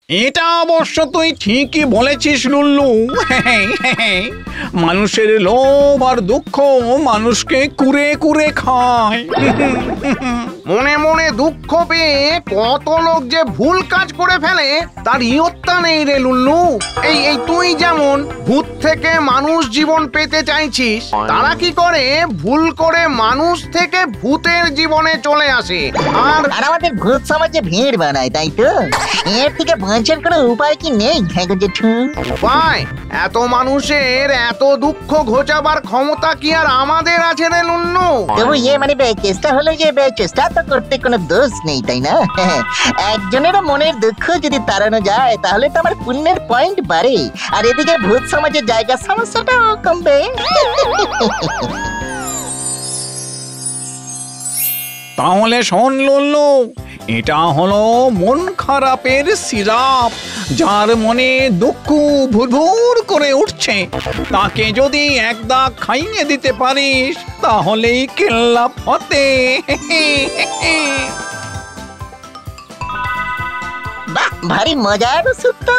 এটা অবশ্য তুই ঠিকই বলেছিস লুল্লু। মানুষের লোভ আর দুঃখ মানুষকে কুরে কুরে খায়। মনে মনে দুঃখ পেয়ে কত লোক যে ভুল কাজ করে ফেলে তার ইয়ত্তা নেই রে লুল্লু। এই তুই যেমন ভূত থেকে মানুষ জীবন পেতে চাইছিস, তারা কি করে ভুল করে মানুষ থেকে ভূতের জীবনে চলে আসে আর আমাদের ভূত সমাজে ভিড় বানায়, তাই তো? এর থেকে বাঁচার কোনো উপায় কি নেই ঘ্যাগো জেঠু? উপায়? এত মানুষের এত দুঃখ ঘোচাবার ক্ষমতা কি আর আমাদের আছে রে লুল্লু? তবু মানে চেষ্টা হলো যে চেষ্টা তো করতে কোনো দোষ নেই, তাই না? একজনেরও মনের দুঃখ যদি তাড়ানো যায় তাহলে তো আমার পুণ্যের পয়েন্ট বাড়ে, আর এদিকে ভূত সমাজের জায়গা সমস্যাটাও কমবে। তাহলে শোন লুল্লু, এটা হলো মন খারাপের সিরাপ। যার মনে দুঃখ ভুরভুর করে উঠছে তাকে যদি এক দাগ খাইয়ে দিতে পারিস তাহলেই কেল্লা ফতে। বাহ, ভারী মজার ওষুধ তো।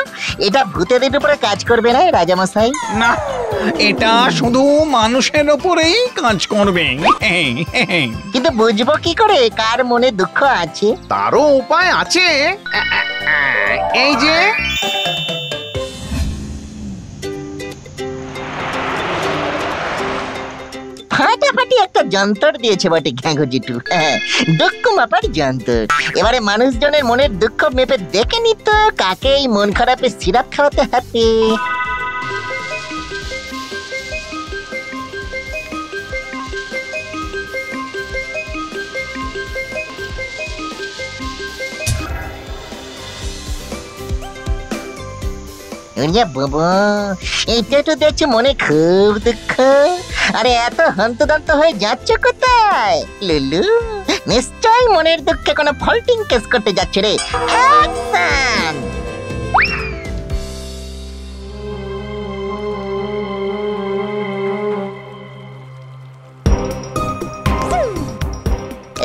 এটা ভূতেদের উপরে কাজ করবে না রাজামশাই? না, এটা শুধু মানুষের উপরেই কাজ করবে। কিন্তু বুঝবো কি করে কার মনে দুঃখ আছে? তারও উপায় আছে। এই যে ফাটাফাটি একটা যন্ত্র দিয়েছে বটে ঘ্যাগো জেঠু। দুঃখ মাপার যন্ত্র। এবারে মানুষজনের মনের দুঃখ মেপে দেখে নিত কাকে এই মন খারাপের সিরাপ খাওয়াতে হবে। বাবা, এটা তো দেখছি মনে খুব দুঃখ। আরে এত হন্তদন্ত হয়ে যাচ্ছ কোথায় লুলু? নিশ্চয় মনের দুঃখে কোনো ফল্টিং কেস করতে যাচ্ছে রে। অ্যাকশন!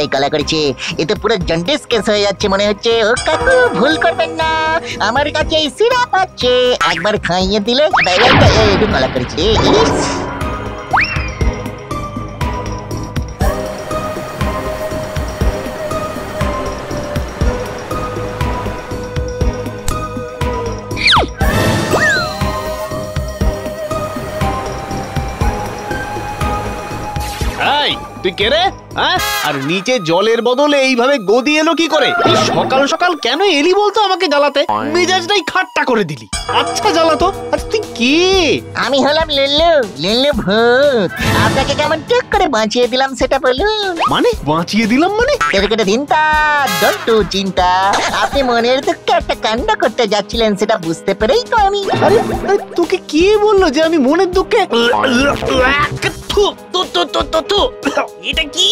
এই কলা করেছে, এ তো পুরো জন্ডিস কেস হয়ে যাচ্ছে মনে হচ্ছে। ও কাকু, ভুল করবেন না, আমার কাছে এই সিরাপ আছে, একবার খাইয়ে দিলে একটু কলা করেছে। তুই কে রে? আর নিচে জলের বদলে এইভাবে গদি এলো কি করে? সকাল সকাল কেন এলি বলতো আমাকে জ্বালাতে? মেজাজটাই খাট্টা করে দিলি। আচ্ছা জ্বালাতো। আচ্ছা তুই কে? আমি হলাম লুল্লু, লুল্লু ভূত। আপনাকে কেমন টুক করে বাঁচিয়ে দিলাম সেটা বলুন। মানে বাঁচিয়ে দিলাম মানে? কেটে চিন্তা, ডন্টু চিন্তা। আপনি মনের দুঃখে একটা কাণ্ড করতে যাচ্ছিলেন, সেটা বুঝতে পেরেই তো আমি। আরে তোকে কে বললো যে আমি মনের দুঃখে? এটা কি?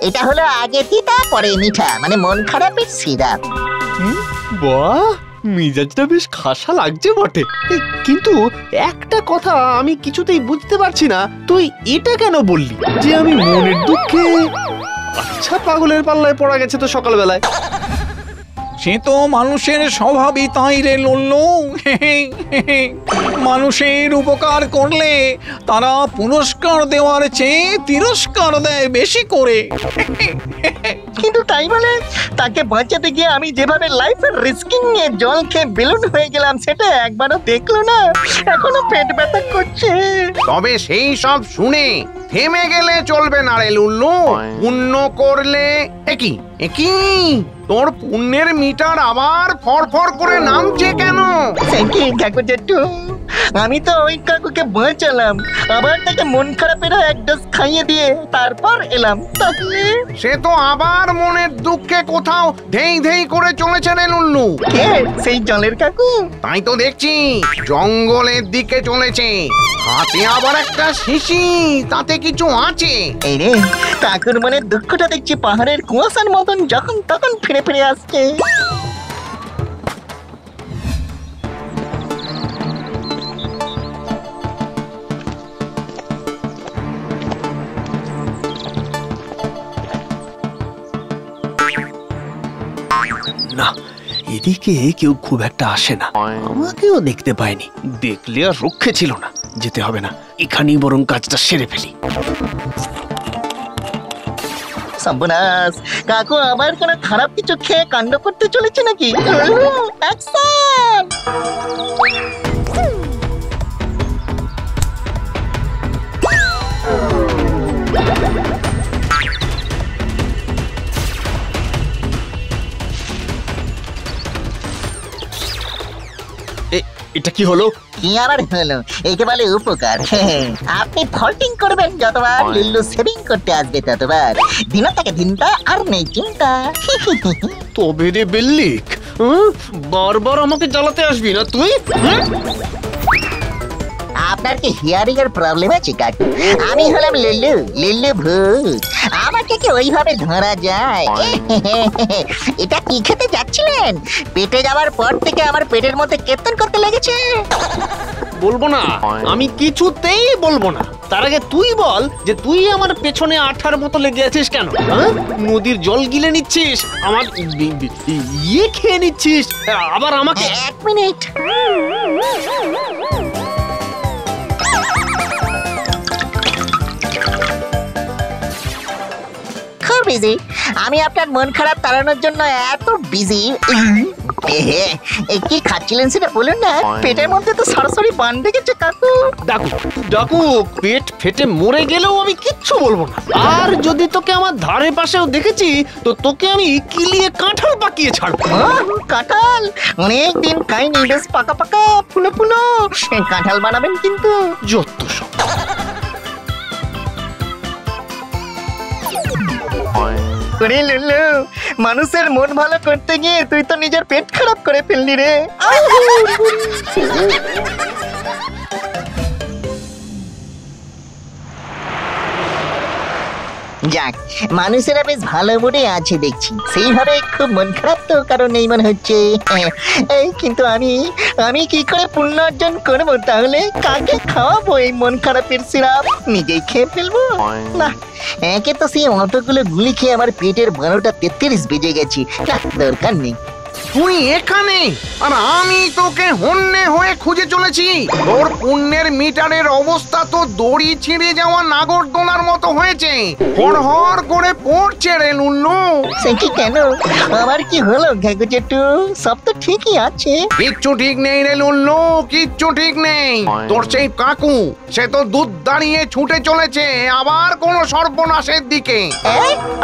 এটা হলো আগে তিতা পরে মিঠা, মানে মন খারাপের সিরাপ। বাহ, মিজাজটা বেশ খাসা লাগছে বটে। কিন্তু একটা কথা আমি কিছুতেই বুঝতে পারছি না, তুই এটা কেন বললি যে আমি মনের দুঃখে? আচ্ছা, পাগলের পাল্লায় পড়া গেছে তো সকালবেলায়। সে তো মানুষের স্বভাবই তাই রে লুল্লু। মানুষের উপকার করলে তারা পুরস্কার দেওয়ার চেয়ে তিরস্কার দেয় বেশি করে। কিন্তু তাই বলে তাকে বাঁচাতে গিয়ে আমি যেভাবে লাইফের রিস্কিং নিয়ে জল খেয়ে বেলুন হয়ে গেলাম সেটা একবারও দেখলো না। এখনো পেট ব্যথা করছে। তবে সেই সব শুনে থেমে গেলে চলবে না রে লুল্লু। পুণ্য করলে একই তোর পুণ্যের মিটার আবার ফরফর করে নামছে কেন? আমি তো ওই কাকুকে বাঁচালাম, আবার তাকে মন খারাপের এক ডোজ খাইয়ে দিয়ে তারপর এলাম। তাহলে সে তো আবার মনের দুঃখে কোথাও ধেই ধেই করে চলেছে রে লুল্লু। কে সেই জলের কাকু? তাই তো দেখছি জঙ্গলের দিকে চলেছে, হাতে আবার একটা শিশি, তাতে কিছু আছে। এই রে, কাকুর মনের দুঃখটা দেখছি পাহাড়ের কুয়াশার মতন যখন তখন ফিরে ফিরে আসছে। না, এদিকে কেউ খুব একটা আসে না, আমাকেও দেখতে পায়নি। দেখলে আর রক্ষে ছিল না, যেতে হবে না, এখানেই বরং কাজটা সেরে ফেলি। সর্বনাশ, কাকু আবার কোনো খারাপ কিছু খেয়ে কাণ্ড করতে চলেছে নাকি? অ্যাকশন! এটা কি হলো? কি আবার হলো? একে বলে উপকার। আপনি ফল্টিং করবেন যতবার, লিল্লু সেভিং করতে আসবে ততবার। দিনটাকে দিনটা আর নেই চিন্তা। তবে রে বেল্লিক, বারবার আমাকে জ্বালাতে আসবি না তুই? আপনার কি হিয়ারিং এর প্রবলেম আছে কাকু? আমি হলাম লিল্লু, লিল্লু ভূত। আমাকে কি ওইভাবে ধরা যায়? এটা কি খেতে যাচ্ছিলেন? পেটে যাওয়ার পর থেকে আমার পেটের মধ্যে কেতন করতে লেগেছে। বলবো না, আমি কিছুতেই বলবো না। তার আগে তুই বল যে তুই আমার পেছনে আঠার মতো লেগে আছিস কেন? নদীর জল গিলে নিচ্ছিস, আমার ইয়ে খেয়ে নিচ্ছিস, আবার আমাকে। এক মিনিট। খুব বিজি। আমি আপনার মন খারাপ তাড়ানোর জন্য এত বিজি। কি খাচ্ছিলেন সেটা বলুন না, পেটের মধ্যে তো সরাসরি বান ঢেকেছে কাকু। ডাকু ডাকু, পেট ফেটে মরে গেলেও আমি কিচ্ছু বলবো না। আর যদি তোকে আমার ধারে পাশেও দেখেছি তো তোকে আমি কিলিয়ে কাঁঠাল পাকিয়ে ছাড়বো। কাঁঠাল অনেক দিন খাইনি, বেশ পাকা পাকা ফুলো ফুলো কাঁঠাল বানাবেন কিন্তু। যত সব। করে লুলু, মানুষের মন ভালো করতে গিয়ে তুই তো নিজের পেট খারাপ করে ফেললি রে। যাক, মানুষেরা বেশ ভালো মুডে আছে দেখছি। সেইভাবে খুব মন খারাপ তো কারণ নেই মনে হচ্ছে। এই কিন্তু আমি কি করে পুণ্য অর্জন করবো তাহলে? কাকে খাওয়াবো এই মন খারাপের সিরাপ? নিজেই খেয়ে ফেলবো? না, একে তো সেই অতগুলো গুলি খেয়ে আমার পেটের 12টা 33 বেজে গেছি। না, দরকার নেই। তুই এখানে আর আমি তোকে হন্যে হয়ে খুঁজে চলেছি। তোর পুণ্যের মিটারের অবস্থা তো দড়ি ছিঁড়ে যাওয়া নাগরদোলার মতো হয়েছে, হড়হড় করে পড়ছে রে লুল্লু। সে কি কেন? আমার কি হলো ঘেঘু জেঠু? সব তো ঠিকই আছে। কিচ্ছু ঠিক নেই রে লুল্লু, কিচ্ছু ঠিক নেই। তোর সেই কাকু, সে তো দুধ দাঁড়িয়ে ছুটে চলেছে আবার কোনো সর্বনাশের দিকে।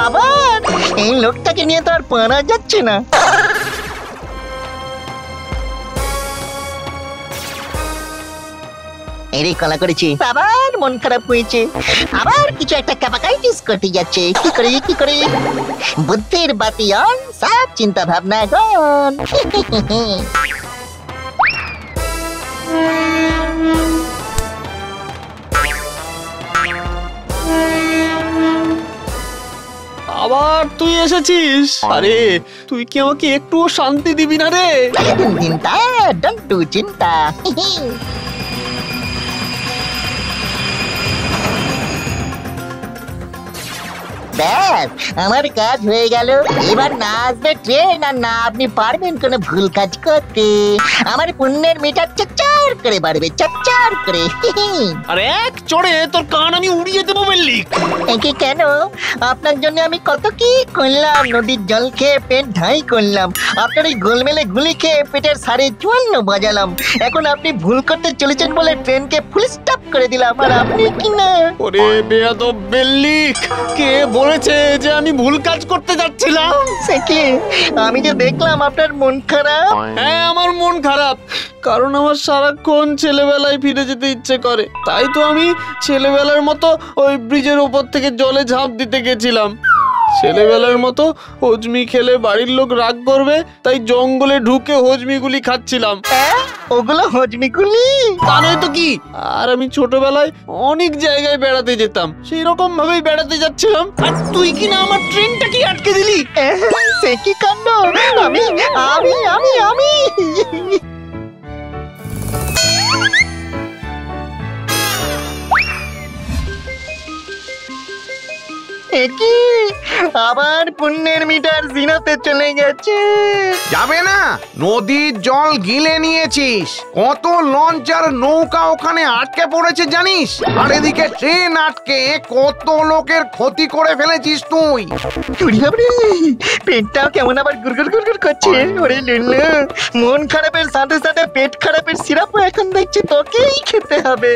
আবার এই লোকটাকে নিয়ে তো আর পারা যাচ্ছে না। এরই কলা করেছি, আবার মন খারাপ হয়েছে, আবার কিছু একটা ক্যাপাকাইটিস করতে যাচ্ছে। কি করে বুদ্ধির বাতি অন, সব চিন্তা ভাবনা গন। আবার তুই এসেছিস? আরে তুই কি আমাকে একটুও শান্তি দিবি না রে? চিন্তা ডোন্ট ডু চিন্তা। ব্যাস, আমার কাজ হয়ে গেল। এবার না আসবে ট্রেন, আর না আপনি পারবেন কোনো ভুল কাজ করতে। আমার পুণ্যের মিটার চচ্চার করে বাড়বে, চচ্চার করে। আর এক চড়ে তোর কান আমি উড়িয়ে দেবো বেল্লিক। একে কেন? আপনার জন্য আমি কত কি করলাম। নদীর জল খেয়ে পেট ঢাই করলাম, আপনার এই গোলমেলে গুলি খেয়ে পেটের 54 বাজালাম। এখন আপনি ভুল করতে চলেছেন বলে ট্রেনকে ফুল স্টপ করে দিলাম, আর আপনি কি না। ওরে বেয়াদব বেল্লিক, কে বলেছে যে আমি ভুল কাজ করতে যাচ্ছিলাম? সে কি? আমি যে দেখলাম আপনার মন খারাপ। হ্যাঁ, আমার মন খারাপ, কারণ আমার সারাক্ষণ ছেলেবেলায় ফিরে যেতে ইচ্ছে করে। তাই তো আমি ছেলেবেলার মতো ওই ব্রিজের ওপর থেকে জলে ঝাঁপ দিতে গেছিলাম। ছেলেবেলার মতো হজমি খেলে বাড়ির লোক রাগ করবে, তাই জঙ্গলে ঢুকে হজমিগুলি খাচ্ছিলাম। ওগুলো হজমিগুলি? তা নয় তো কি। আর আমি ছোটবেলায় অনেক জায়গায় বেড়াতে যেতাম, সেই রকম ভাবেই বেড়াতে যাচ্ছিলাম, আর তুই কি না আমার ট্রেনটা কি আটকে দিলি? সে কি কাণ্ড! আমি আমি আমি আমি কি আবার পুণ্যের মিটার জিরোতে চলে গেছে। যাবে না, নদীর জল গিলে নিয়েছিস, কত লঞ্চ আর নৌকা ওখানে আটকে পড়েছে জানিস? আর এদিকে ট্রেন আটকে কত লোকের ক্ষতি করে ফেলেছিস তুই। চুরি হবে, পেটটাও কেমন আবার গুড়গুড় গুড়গুড় করছে। ওরে লুল্লু, মন খারাপের সাথে সাথে পেট খারাপের সিরাপও এখন দেখছি তোকেই খেতে হবে।